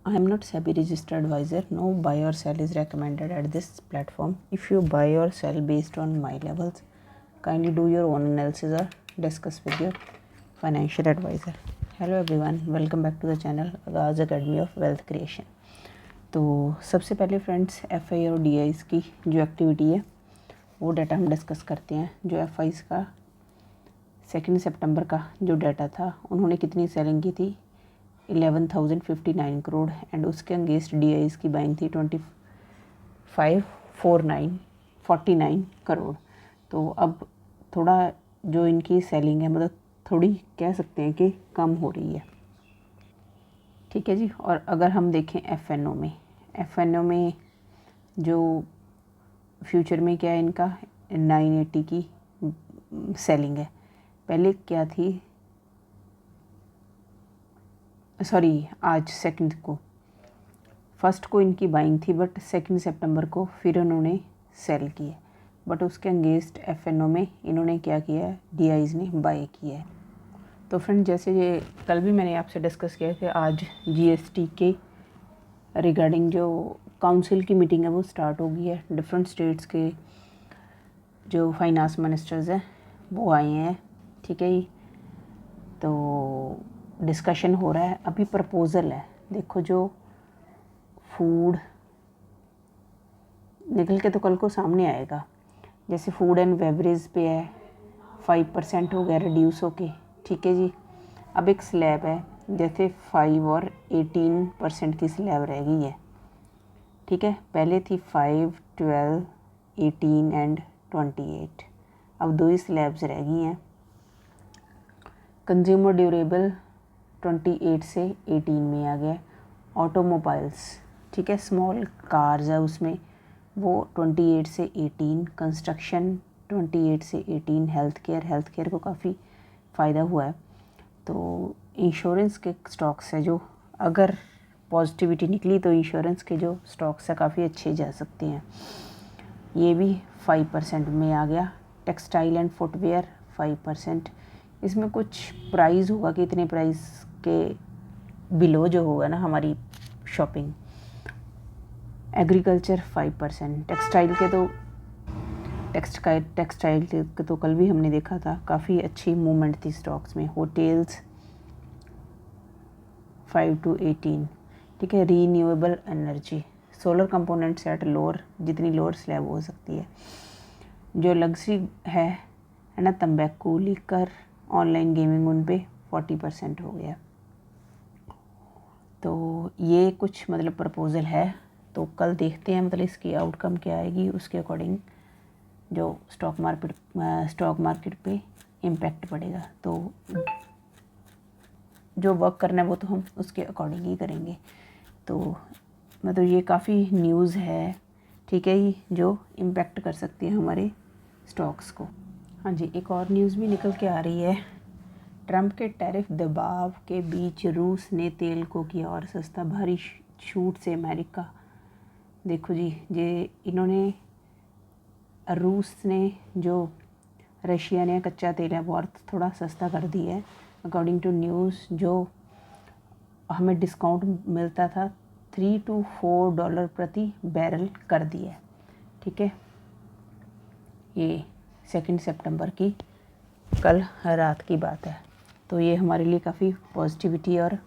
I am not SEBI registered advisor. No buy or sell is recommended at this platform. If you buy or sell based on my levels, kindly do your own analysis or discuss with your financial advisor. Hello everyone, welcome back to the channel आगाज़ academy of wealth creation. तो सबसे पहले friends FI और DIs की जो activity है वो data हम डिस्कस करते हैं। जो FIs का 2 सितंबर का जो डाटा था, उन्होंने कितनी सेलिंग की थी 11,059 करोड़ एंड उसके अगेंस्ट DIs की बाइंग थी 25,49 करोड़। तो अब थोड़ा जो इनकी सेलिंग है मतलब थोड़ी कह सकते हैं कि कम हो रही है, ठीक है जी। और अगर हम देखें FNO में जो फ्यूचर में क्या है, इनका 980 की सेलिंग है। पहले क्या थी, सॉरी आज फर्स्ट को इनकी बाइंग थी, बट 2 सितंबर को फिर उन्होंने सेल की है। बट उसके अगेंस्ट FNO में इन्होंने क्या किया है, DIs ने बाय किया है। तो फ्रेंड जैसे ये कल भी मैंने आपसे डिस्कस किया कि आज GST के रिगार्डिंग जो काउंसिल की मीटिंग है वो स्टार्ट हो गई है। डिफरेंट स्टेट्स के जो फाइनेंस मिनिस्टर्स हैं वो आए हैं, ठीक है जी। तो डिस्कशन हो रहा है, अभी प्रपोज़ल है। देखो जो फूड निकल के तो कल को सामने आएगा। जैसे फूड एंड बेवरेज पे है 5% हो गया रिड्यूस होके, ठीक है जी। अब एक स्लैब है, जैसे 5 और 18% की स्लैब रह गई है, ठीक है। पहले थी 5, 12, 18 एंड 28। अब 2 ही स्लैब्स रह गई हैं। कंज्यूमर ड्यूरेबल 28 से 18 में आ गया। ऑटोमोबाइल्स, ठीक है, स्मॉल कार्स है उसमें वो 28 से 18। कंस्ट्रक्शन 28 से 18। हेल्थ केयर को काफ़ी फ़ायदा हुआ है। तो इंश्योरेंस के स्टॉक्स है जो, अगर पॉजिटिविटी निकली तो इंश्योरेंस के जो स्टॉक्स है काफ़ी अच्छे जा सकते हैं। ये भी 5% में आ गया। Textile and footwear 5%। इसमें कुछ प्राइस होगा कि इतने प्राइस के बिलो जो होगा ना हमारी शॉपिंग। एग्रीकल्चर 5%। टेक्सटाइल के तो कल भी हमने देखा था, काफ़ी अच्छी मूवमेंट थी स्टॉक्स में। होटल्स 5 to 18, ठीक है। Renewable energy, solar components at lower, जितनी लोअर स्लैब हो सकती है। जो लग्जरी है ना, तंबाकू, लीकर, ऑनलाइन गेमिंग, उन पे 40% हो गया। तो ये कुछ मतलब प्रपोज़ल है। तो कल देखते हैं मतलब इसकी आउटकम क्या आएगी, उसके अकॉर्डिंग जो स्टॉक मार्केट पे इम्पैक्ट पड़ेगा। तो जो वर्क करना है वो तो हम उसके अकॉर्डिंग ही करेंगे। तो मतलब ये काफ़ी न्यूज़ है, ठीक है, ये जो इम्पैक्ट कर सकती है हमारे स्टॉक्स को। हाँ जी, एक और न्यूज़ भी निकल के आ रही है। ट्रंप के टैरिफ दबाव के बीच रूस ने तेल को किया और सस्ता, भारी छूट से अमेरिका। देखो जी, ये इन्होंने रूस ने जो रशिया ने कच्चा तेल है वो और थोड़ा सस्ता कर दिया है। अकॉर्डिंग टू न्यूज़ जो हमें डिस्काउंट मिलता था 3 to 4 डॉलर प्रति बैरल कर दिया है, ठीक है। ये 2 सितंबर की कल रात की बात है। तो ये हमारे लिए काफ़ी पॉजिटिविटी, और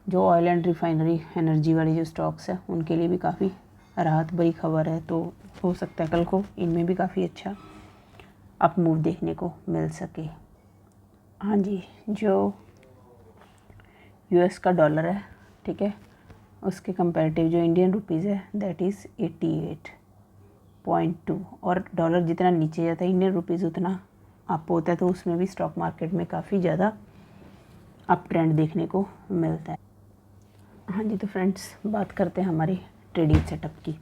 जो ऑयल एंड रिफाइनरी एनर्जी वाले जो स्टॉक्स हैं उनके लिए भी काफ़ी राहत भरी खबर है। तो हो सकता है कल को इनमें भी काफ़ी अच्छा अप मूव देखने को मिल सके। हाँ जी, जो US का डॉलर है, ठीक है, उसके कंपैरेटिव जो इंडियन रुपीज़ है दैट इज़ 88.2। और डॉलर जितना नीचे जाता है इंडियन रुपीज़ उतना अप होता है। तो उसमें भी स्टॉक मार्केट में काफ़ी ज़्यादा अप ट्रेंड देखने को मिलता है। हाँ जी, तो फ्रेंड्स बात करते हैं हमारी ट्रेडिंग सेटअप की।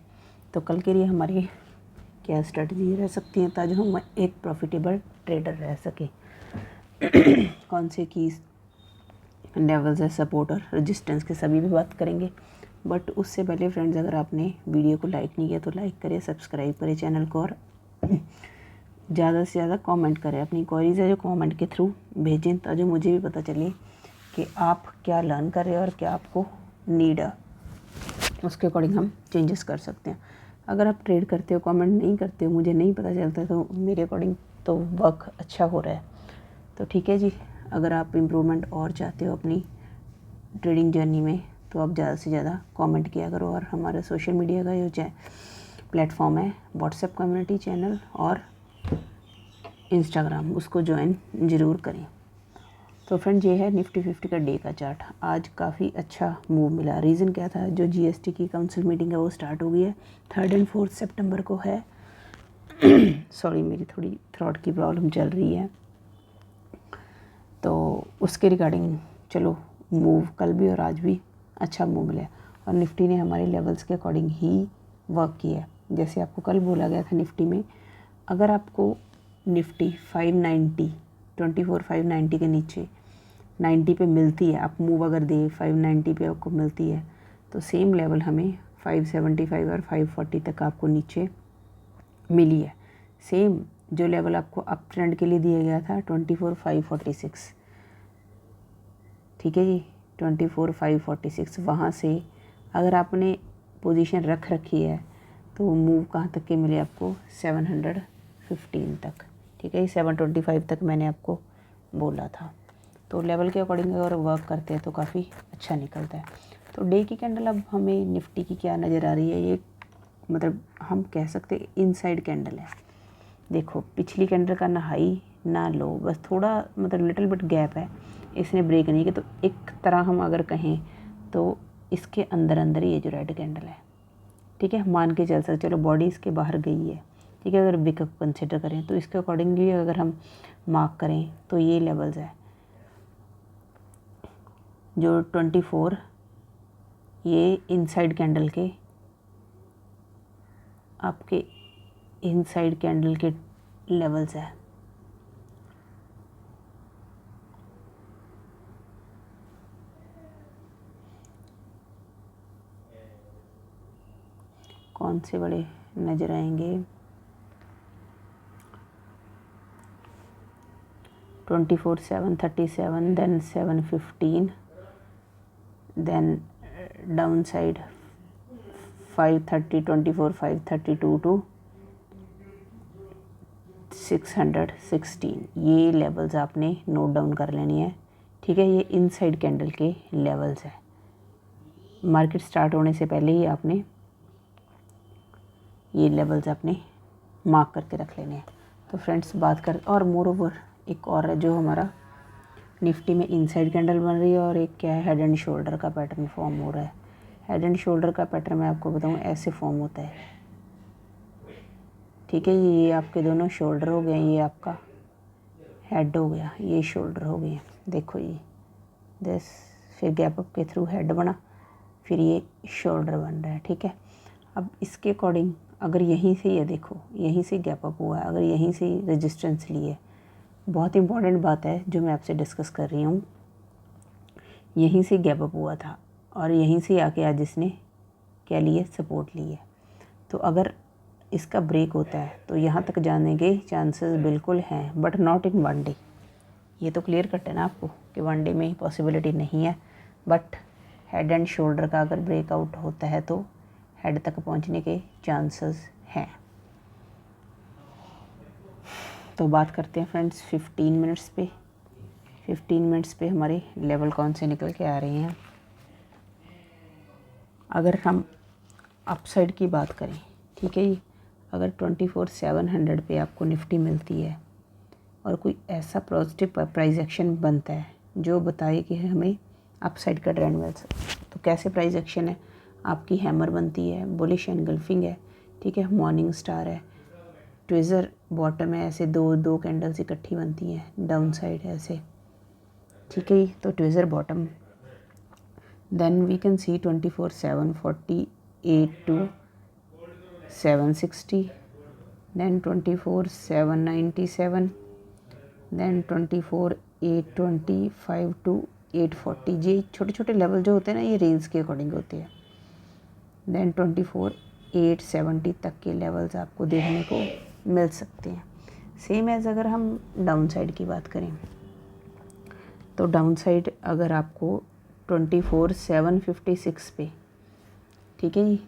तो कल के लिए हमारी क्या स्ट्रेटजी रह सकती है ताकि हम एक प्रॉफिटेबल ट्रेडर रह सके। कौन से की लेवल्स है, सपोर्ट और रेजिस्टेंस के सभी भी बात करेंगे। बट उससे पहले फ्रेंड्स, अगर आपने वीडियो को लाइक नहीं किया तो लाइक करें, सब्सक्राइब करें चैनल को, और ज़्यादा से ज़्यादा कमेंट करें। अपनी क्वेरीज है जो कमेंट के थ्रू भेजें ताकि मुझे भी पता चले कि आप क्या लर्न कर रहे हो और क्या आपको नीड है उसके अकॉर्डिंग हम चेंजेस कर सकते हैं। अगर आप ट्रेड करते हो, कमेंट नहीं करते हो, मुझे नहीं पता चलता, तो मेरे अकॉर्डिंग तो वर्क अच्छा हो रहा है। तो ठीक है जी, अगर आप इम्प्रूवमेंट और चाहते हो अपनी ट्रेडिंग जर्नी में तो आप ज़्यादा से ज़्यादा कमेंट किया करो, और हमारे सोशल मीडिया का जो प्लेटफॉर्म है व्हाट्सएप कम्युनिटी चैनल और इंस्टाग्राम, उसको ज्वाइन ज़रूर करें। तो फ्रेंड, ये है निफ्टी 50 का डे का चार्ट। आज काफ़ी अच्छा मूव मिला। रीज़न क्या था, जो जीएसटी की काउंसिल मीटिंग है वो स्टार्ट हो गई है, 3 और 4 सितंबर को है। सॉरी, मेरी थोड़ी थ्रोट की प्रॉब्लम चल रही है, तो उसके रिगार्डिंग चलो मूव कल भी और आज भी अच्छा मूव मिला, और निफ्टी ने हमारे लेवल्स के अकॉर्डिंग ही वर्क किया है। जैसे आपको कल बोला गया था निफ्टी में, अगर आपको निफ्टी 590 24,590 के नीचे 90 पे मिलती है, आप मूव अगर दे 590 पे आपको मिलती है, तो सेम लेवल हमें 575 और 540 तक आपको नीचे मिली है। सेम जो लेवल आपको अप ट्रेंड के लिए दिया गया था 24,546, ठीक है जी, 24,546, वहाँ से अगर आपने पोजीशन रख रखी है तो मूव कहाँ तक के मिले आपको, 715 तक, ठीक है जी, 725 तक मैंने आपको बोला था। तो लेवल के अकॉर्डिंग अगर वर्क करते हैं तो काफ़ी अच्छा निकलता है। तो डे की कैंडल अब हमें निफ्टी की क्या नज़र आ रही है, ये मतलब हम कह सकते हैं इनसाइड कैंडल है। देखो, पिछली कैंडल का ना हाई ना लो, बस थोड़ा मतलब लिटिल बिट गैप है, इसने ब्रेक नहीं किया, तो एक तरह हम अगर कहें तो इसके अंदर अंदर ही ये जो रेड कैंडल है, ठीक है, मान के चल सकते, चलो बॉडी इसके बाहर गई है, ठीक है, अगर विकअप कंसिडर करें तो इसके अकॉर्डिंगली अगर हम मार्क करें तो ये लेवल्स है जो 24, ये इनसाइड कैंडल के, आपके इनसाइड कैंडल के लेवल्स है। कौन से बड़े नज़र आएंगे, 24,737, then 715, then down side 530, 24,532 to 616, ये लेवल्स आपने नोट डाउन कर लेनी है, ठीक है। ये इनसाइड कैंडल के लेवल्स है, मार्केट स्टार्ट होने से पहले ही आपने ये लेवल्स अपने मार्क करके रख लेने हैं। तो फ्रेंड्स, बात कर, और मोर ओवर एक और है जो हमारा निफ्टी में इनसाइड कैंडल बन रही है, और एक क्या है, हेड एंड शोल्डर का पैटर्न फॉर्म हो रहा है। हेड एंड शोल्डर का पैटर्न मैं आपको बताऊं ऐसे फॉर्म होता है, ठीक है, ये आपके दोनों शोल्डर हो गए, ये आपका हेड हो गया, ये शोल्डर हो गए, देखो ये दिस, फिर गैप अप के थ्रू हेड बना, फिर ये शोल्डर बन रहा है, ठीक है। अब इसके अकॉर्डिंग अगर यहीं से, ये देखो यहीं से गैप अप हुआ है, अगर यहीं से रेजिस्टेंस लिए, बहुत इंपॉर्टेंट बात है जो मैं आपसे डिस्कस कर रही हूँ, यहीं से गैप अप हुआ था और यहीं से आके आज इसने क्या लिए, सपोर्ट लिए। तो अगर इसका ब्रेक होता है तो यहाँ तक जाने के चांसेस बिल्कुल हैं, but not in one day. ये तो क्लियर कट है ना आपको कि वन डे में ही पॉसिबिलिटी नहीं है, बट हेड एंड शोल्डर का अगर ब्रेकआउट होता है तो हेड तक पहुंचने के चांसेस हैं। तो बात करते हैं फ्रेंड्स 15 मिनट्स पे। 15 मिनट्स पे हमारे लेवल कौन से निकल के आ रहे हैं। अगर हम अपसाइड की बात करें, ठीक है जी, अगर 24,700 पे आपको निफ्टी मिलती है और कोई ऐसा पॉजिटिव प्राइस एक्शन बनता है जो बताए कि हमें अपसाइड का ट्रेंड मिल सकता है, तो कैसे प्राइस एक्शन है, आपकी हैमर बनती है, बुलिश एनगल्फिंग है, ठीक है, मॉर्निंग स्टार है, ट्विज़र बॉटम है, ऐसे दो दो कैंडल्स इकट्ठी बनती हैं, डाउन साइड है ऐसे, ठीक है, तो tweezer bottom, then we can see 24,748 to 760, then 24,797, then 24,825 to 840। ये छोटे छोटे लेवल जो होते हैं ना, ये रेंज के अकॉर्डिंग होते हैं। देन 24,870 तक के लेवल्स आपको देखने को मिल सकते हैं। सेम एज अगर हम डाउन साइड की बात करें तो डाउन साइड अगर आपको 24,756 पे, ठीक है जी।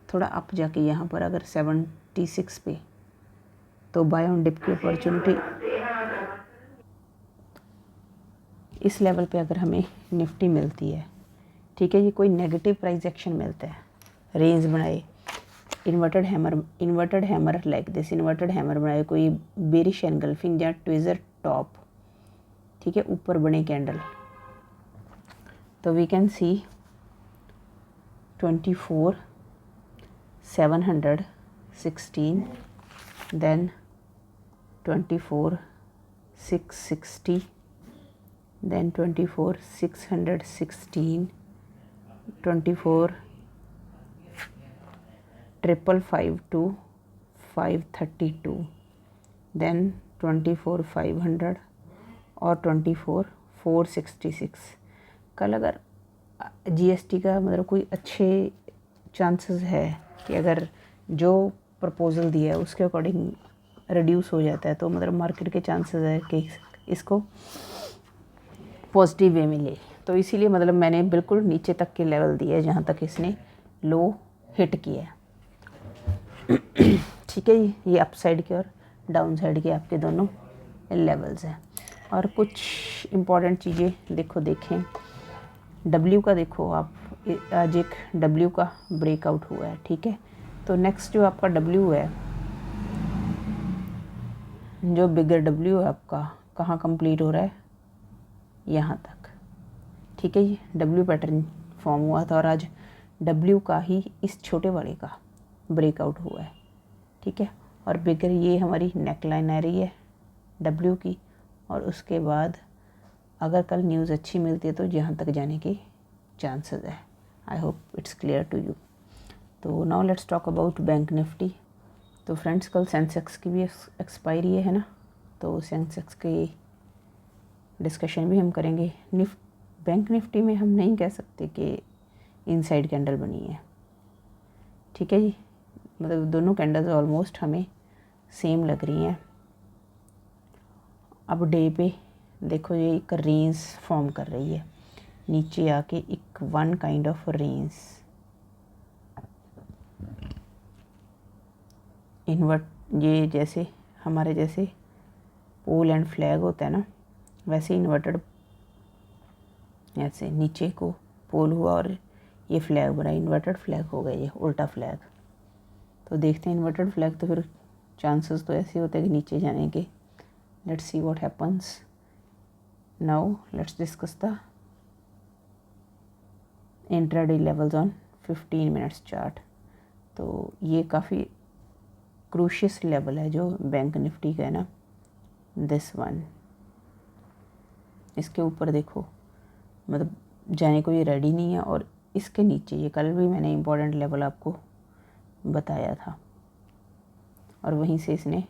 थोड़ा अप जाके यहाँ पर अगर 76 पे, तो बाय ऑन डिप की अपॉर्चुनिटी इस लेवल पे अगर हमें निफ्टी मिलती है, ठीक है जी, कोई नेगेटिव प्राइस एक्शन मिलता है, रेंज बनाए, inverted hammer like this, inverted hammer बनाए, कोई बेरिश एनगल्फिंग या ट्विजर टॉप, ठीक है, ऊपर बने कैंडल, तो we can see 24,716, then 24,660, then 24,616, 24,552, 532, then 24,500 और 24,466। कल अगर जीएसटी का मतलब कोई अच्छे चांसेस है कि अगर जो प्रपोजल दिया है उसके अकॉर्डिंग रिड्यूस हो जाता है, तो मतलब मार्केट के चांसेस है कि इसको पॉजिटिव वे में ले, तो इसीलिए मतलब मैंने बिल्कुल नीचे तक के लेवल दिए जहाँ तक इसने लो हिट किया है, ठीक है जी। ये अप साइड के और डाउन साइड के आपके दोनों लेवल्स हैं। और कुछ इम्पॉर्टेंट चीज़ें देखें, डब्ल्यू का देखो आप, आज एक डब्ल्यू का ब्रेकआउट हुआ है, ठीक है। तो नेक्स्ट जो आपका डब्ल्यू है, जो बिगर डब्ल्यू है आपका, कहाँ कंप्लीट हो रहा है, यहाँ तक, ठीक है जी। डब्ल्यू पैटर्न फॉर्म हुआ था और आज डब्ल्यू का ही इस छोटे वाले का ब्रेकआउट हुआ है, ठीक है। और बिगर ये हमारी नेक लाइन आ रही है डब्ल्यू की, और उसके बाद अगर कल न्यूज़ अच्छी मिलती है तो यहाँ तक जाने के चांसेस है। I hope it's clear to you. तो now let's talk about Bank Nifty. तो फ्रेंड्स, कल सेंसेक्स की भी एक्सपायरी है ना, तो सेंसेक्स की डिस्कशन भी हम करेंगे। बैंक निफ्टी में हम नहीं कह सकते कि इनसाइड कैंडल बनी है, ठीक है जी। मतलब दोनों कैंडल्स ऑलमोस्ट हमें सेम लग रही हैं। अब डे पे देखो, ये एक रेंज फॉर्म कर रही है, नीचे आके एक one kind of range invert, ये जैसे हमारे जैसे पोल एंड फ्लैग होता है ना, वैसे इन्वर्टेड, ऐसे नीचे को पोल हुआ और ये फ्लैग बना, इन्वर्टेड फ्लैग हो गया, ये उल्टा फ्लैग। तो देखते हैं इन्वर्टेड फ्लैग, तो फिर चांसेस तो ऐसे होते हैं कि नीचे जाने के। Let's see what happens. Now let's discuss the intraday levels on 15 minutes chart. तो ये काफ़ी क्रूशियस लेवल है जो बैंक निफ्टी का है ना, दिस वन, इसके ऊपर देखो, मतलब जाने को ये रेडी नहीं है। और इसके नीचे, ये कल भी मैंने इम्पोर्टेंट लेवल आपको बताया था, और वहीं से इसने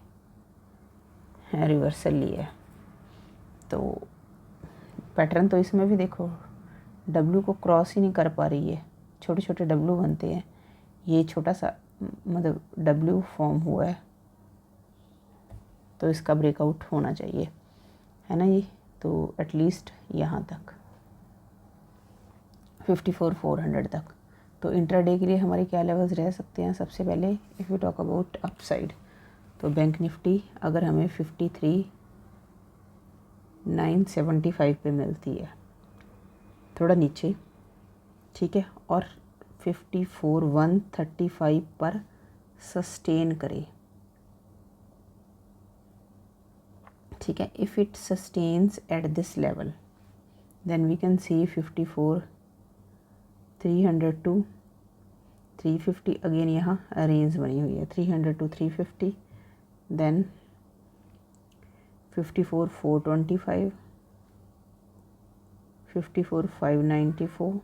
रिवर्सल लिया है। तो पैटर्न तो इसमें भी देखो, डब्ल्यू को क्रॉस ही नहीं कर पा रही है, छोटे छोटे डब्ल्यू बनते हैं, ये छोटा सा मतलब डब्ल्यू फॉर्म हुआ है, तो इसका ब्रेकआउट होना चाहिए, है ना ये। तो एटलीस्ट यहाँ तक 54,400 तक। तो इंट्राडे के लिए हमारे क्या लेवल्स रह सकते हैं? सबसे पहले if you talk about upside, तो बैंक निफ्टी अगर हमें 53,975 पे मिलती है, थोड़ा नीचे, ठीक है, और 54,135 पर सस्टेन करे, ठीक है। If it sustains at this level, then we can see 54,300 to 350। Again यहाँ रेंज बनी हुई है 300 टू 350, देन 54,425, 54,594,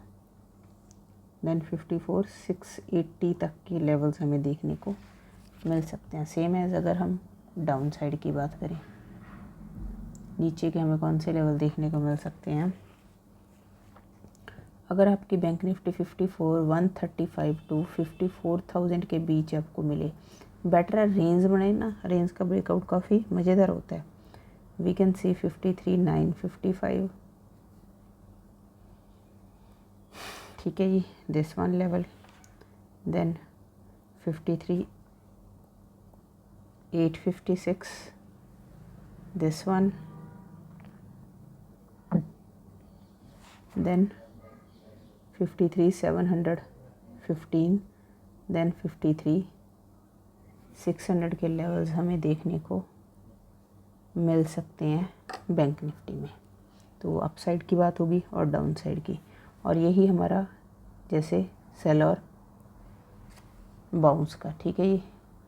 देन 54,680 तक की लेवल्स हमें देखने को मिल सकते हैं। सेम एज अगर हम डाउन साइड की बात करें, नीचे के हमें कौन से लेवल देखने को मिल सकते हैं? अगर आपकी बैंक निफ्टी 54,135 टू 54,000 के बीच आपको मिले, बेटर है रेंज बने ना, रेंज का ब्रेकआउट काफ़ी मज़ेदार होता है। वी कैन सी 53,955, ठीक है जी, this one level, then 53,856, this one, then 53,715, then 53,600 के लेवल्स हमें देखने को मिल सकते हैं बैंक निफ्टी में। तो अपसाइड की बात होगी और डाउन साइड की, और यही हमारा जैसे सेल और बाउंस का, ठीक है, ये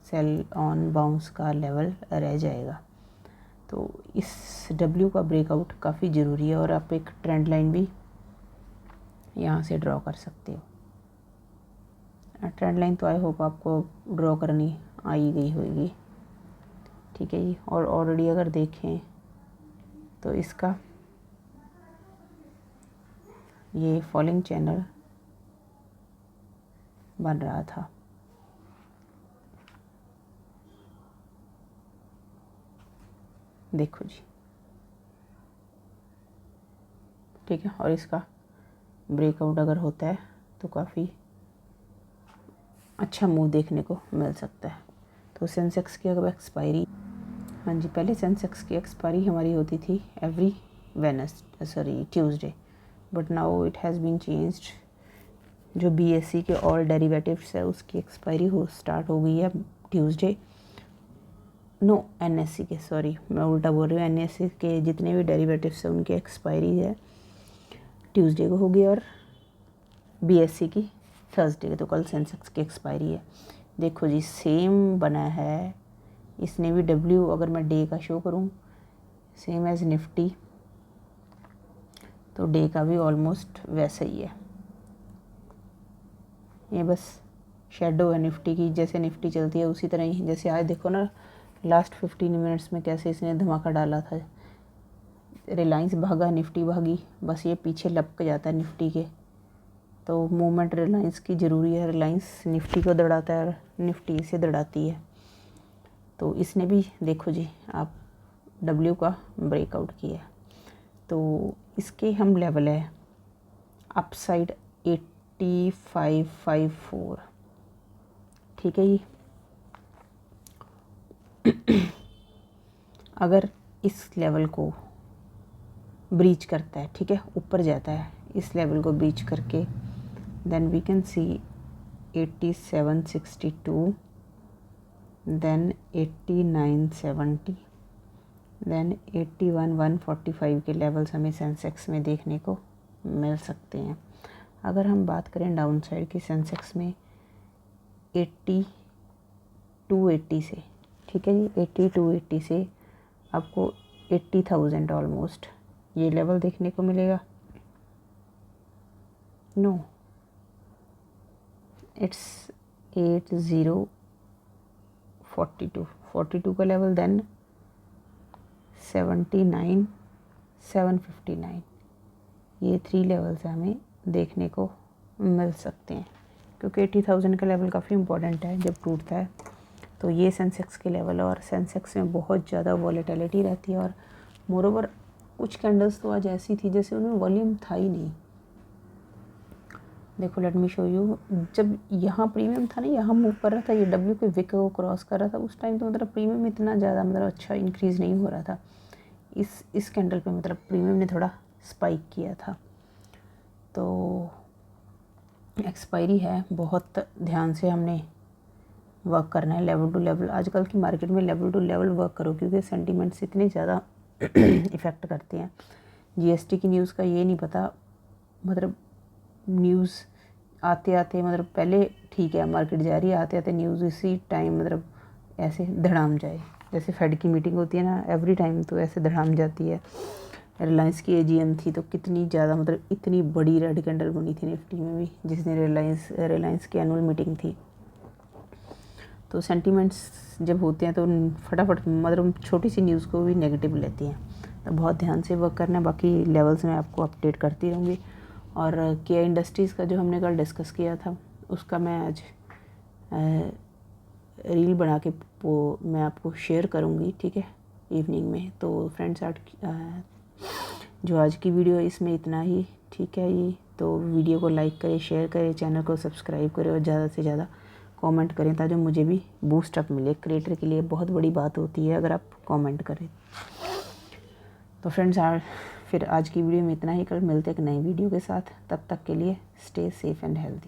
सेल ऑन बाउंस का लेवल रह जाएगा। तो इस डब्ल्यू का ब्रेकआउट काफ़ी ज़रूरी है, और आप एक ट्रेंड लाइन भी यहाँ से ड्रॉ कर सकते हो। ट्रेंड लाइन तो आई होप आपको ड्रॉ करनी आई गई होगी, ठीक है जी। और ऑलरेडी अगर देखें तो इसका ये फॉलिंग चैनल बन रहा था, देखो जी, ठीक है। और इसका ब्रेकआउट अगर होता है तो काफ़ी अच्छा मूव देखने को मिल सकता है। तो सेंसेक्स की अगर एक्सपायरी, हाँ जी, पहले सेंसेक्स की एक्सपायरी हमारी होती थी every Tuesday, but now it has been changed. जो बीएससी के ऑल डेरिवेटिव्स है उसकी एक्सपायरी स्टार्ट हो गई है ट्यूसडे, नो एनएससी के, सॉरी मैं उल्टा बोल रही हूँ, एनएससी के जितने भी डेरिवेटिव्स हैं उनकी एक्सपायरी है ट्यूसडे को होगी, और बीएससी की थर्सडे के। तो कल सेंसेक्स की एक्सपायरी है। देखो जी, सेम बना है, इसने भी डब्ल्यू अगर मैं डे का शो करूं सेम एज निफ्टी, तो डे का भी ऑलमोस्ट वैसा ही है। ये बस शेडो है निफ्टी की, जैसे निफ्टी चलती है उसी तरह ही। जैसे आज देखो ना, लास्ट 15 मिनट्स में कैसे इसने धमाका डाला था, रिलायंस भागा, निफ्टी भागी, बस ये पीछे लपक जाता है निफ्टी के। तो मूवमेंट रिलायंस की ज़रूरी है, रिलायंस निफ्टी को दौड़ाता है और निफ्टी इसे दौड़ाती है। तो इसने भी देखो जी आप डब्ल्यू का ब्रेकआउट किया, तो इसके हम लेवल है अपसाइड 8554, ठीक है जी। अगर इस लेवल को ब्रीच करता है, ठीक है, ऊपर जाता है, इस लेवल को ब्रीच करके, then we can see 8762, then 8970, then 81,145 के लेवल्स हमें सेंसेक्स में देखने को मिल सकते हैं। अगर हम बात करें डाउन साइड की सेंसेक्स में 8280 से, ठीक है जी, 8280 से आपको 80,000 ऑलमोस्ट ये लेवल देखने को मिलेगा। नो, इट्स 8042 का लेवल, देन 79,759, ये 3 लेवल्स हमें देखने को मिल सकते हैं, क्योंकि 80,000 का लेवल काफ़ी इंपॉर्टेंट है जब टूटता है। तो ये सेंसेक्स के लेवल है, और सेंसेक्स में बहुत ज़्यादा वॉलेटिलिटी रहती है, और मोरोवर कुछ कैंडल्स तो आज ऐसी थी जैसे उनमें वॉल्यूम था ही नहीं। देखो लेट मी शो यू, जब यहाँ प्रीमियम था ना, यहाँ मूव कर रहा था, ये डब्ल्यू के विक को क्रॉस कर रहा था, उस टाइम तो मतलब प्रीमियम इतना ज़्यादा मतलब अच्छा इंक्रीज़ नहीं हो रहा था। इस कैंडल पे मतलब प्रीमियम ने थोड़ा स्पाइक किया था। तो एक्सपायरी है, बहुत ध्यान से हमने वर्क करना है, लेवल टू लेवल। आजकल की मार्केट में लेवल टू लेवल वर्क करो, क्योंकि सेंटीमेंट्स इतने ज़्यादा इफ़ेक्ट करते हैं। जीएसटी की न्यूज़ का ये नहीं पता, मतलब न्यूज़ आते आते मतलब पहले ठीक है मार्केट जा रही है, आते आते न्यूज़ इसी टाइम मतलब ऐसे धड़ाम जाए। जैसे फेड की मीटिंग होती है ना एवरी टाइम, तो ऐसे धड़ाम जाती है। रिलायंस की एजीएम थी तो कितनी ज़्यादा मतलब इतनी बड़ी रेड कैंडल बनी थी निफ्टी में भी, जिस दिन रिलायंस की एनुअल मीटिंग थी। तो सेंटीमेंट्स जब होते हैं तो फटाफट मतलब छोटी सी न्यूज़ को भी नेगेटिव लेती हैं, तो बहुत ध्यान से वर्क करना है। बाकी लेवल्स में आपको अपडेट करती रहूँगी। और केया इंडस्ट्रीज़ का जो हमने कल डिस्कस किया था उसका मैं आज रील बना के मैं आपको शेयर करूँगी, ठीक है, इवनिंग में। तो फ्रेंड्स जो आज की वीडियो इसमें इतना ही, ठीक है। ये तो वीडियो को लाइक करें, शेयर करें, चैनल को सब्सक्राइब करें और ज़्यादा से ज़्यादा कमेंट करें ताकि मुझे भी बूस्ट अप मिले। क्रिएटर के लिए बहुत बड़ी बात होती है अगर आप कमेंट करें। तो फ्रेंड्स फिर आज की वीडियो में इतना ही। कल मिलते हैं एक नई वीडियो के साथ। तब तक के लिए स्टे सेफ एंड हेल्दी।